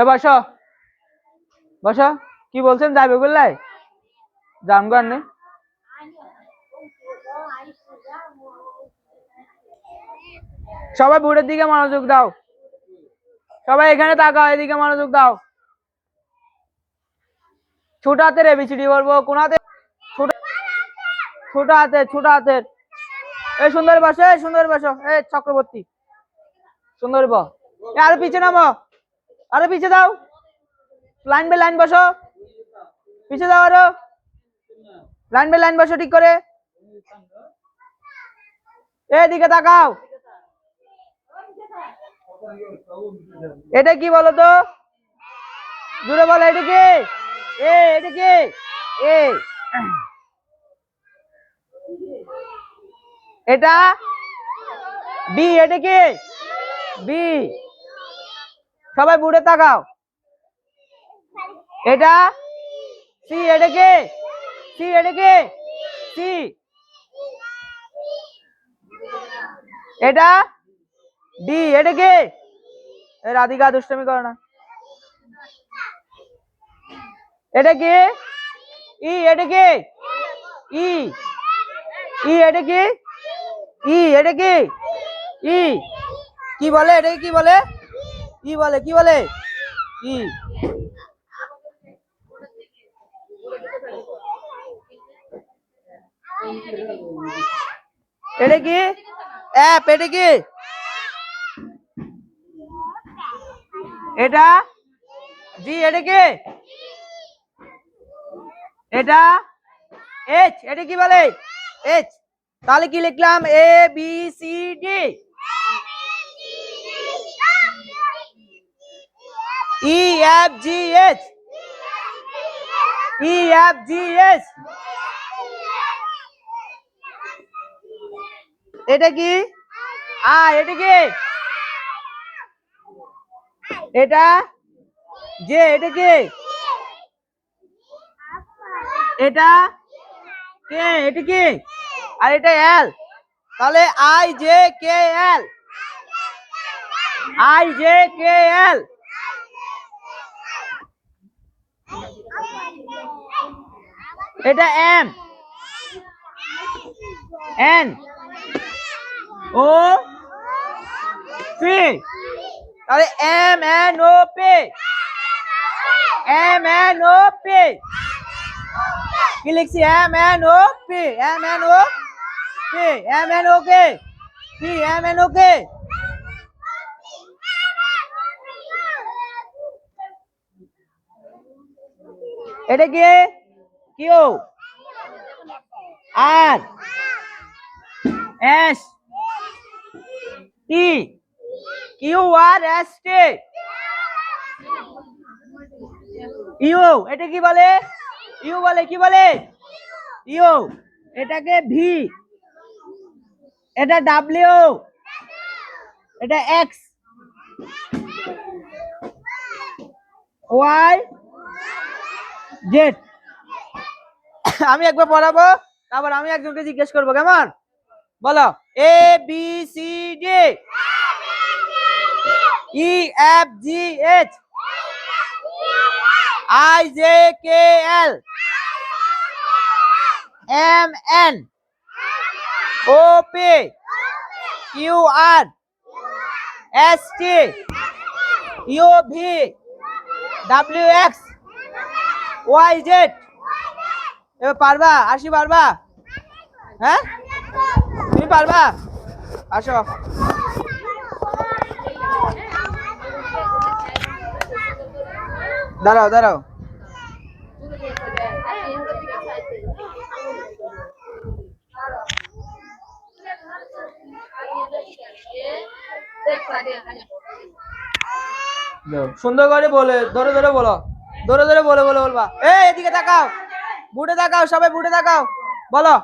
বসো বসো। কি বলছেন যাবে বললাই? যান গো আন্নে। সবাই বোর্ডের দিকে মনোযোগ দাও। সবাই এখানে তাকাও, এদিকে মনোযোগ দাও। ছোট হাতের এবিসিডি বলবো। কোন হাতে? ছোট হাতের, ছোট হাতের। এই সুন্দর বসো, এই সুন্দর বসো। এই চক্রবর্তী সুন্দর ব। আরো পিছে নামো, আরো পিছে দাও। লাইন বাই লাইন বসো, পিছে দাও আরো। লাইন বাই লাইন বসো ঠিক করে। এদিকে তাকাও। এটা কি বলো তো? জোরে বলো, এটা কি? এটা কি? এটা বি। এটা কি? বি। সবাই বুড়ে তাকাও। এটা সি। এটা কি? সি। এটা কি? সি। এটা ডি। এটা কি? রাধিকা দুষ্টমি করো না। এটা কি? ই। এটা কি? ই। ই। এটা কি? ই। এটা কি? ই। কি বলে? এটা কি বলে? ই বলে। কি বলে? ই। এটা কি? অ্যাপ। এটা কি? এটা জি। এটা কি? এটা এইচ। এটা কি বলে? এইচ। তাহলে কি লিখলাম? A B C D. E F G H. E F G H. এটা কি? এটা কি? এটা জে। এটা কি? এটা কে। এটা কি? আর এটা এল। তাহলে I J K L. I J K L. এটা এম। N O P. তাহলে M N O P. M N O P. কি লিখছি? M N O P. M N O P. M N O K P. M N O K. এটা কি? Q R S T. Q R S T. U. এটা কি বলে? You বলে। কি বলে? ইউ। এটাকে ভি। এটা ডাব্লিউ। এটা এক্স ওয়াই জেড। আমি একবার পড়াবো, তারপর আমি একজনকে জিজ্ঞেস করবো। কেমন? বলো। A B C D E F G H I J K L M N O P Q R S T U V W X Y Z. এবার পারবা? আসি পারবা? হ্যাঁ, তুমি পারবা? আসো। দাঁড়াও দাঁড়াও। সুন্দর করে বলে, ধরে ধরে বলো, ধরে ধরে বলে বলে বলবা। এই এদিকে তাকাও, বুটে তাকাও, সবাই বুটে তাকাও, বলো।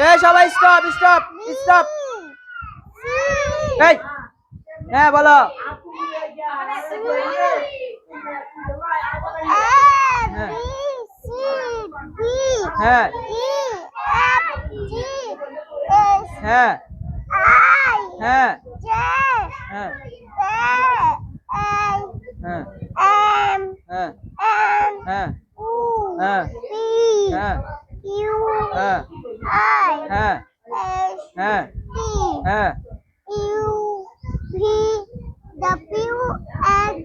এই সবাই স্টপ স্টপ স্টপ। এই হ্যাঁ বলো। হ্যাঁ হ্যাঁ I হ্যাঁ J হ্যাঁ K L হ্যাঁ M হ্যাঁ N হ্যাঁ O হ্যাঁ P হ্যাঁ Q হ্যাঁ I হ্যাঁ S হ্যাঁ T হ্যাঁ U V W X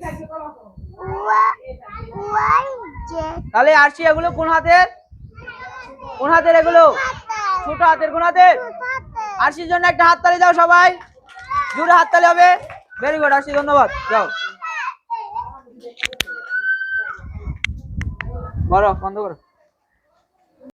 Y Z তাহলে আরশি এগুলো কোন হাতের? কোন হাতের এগুলো? ছোট হাতের। কোন হাতের? আরশির জন্য একটা হাততালি দাও সবাই, জোরে হাততালি হবে। ভেরি গুড আরশি, ধন্যবাদ। যাও করো, বন্ধ করো।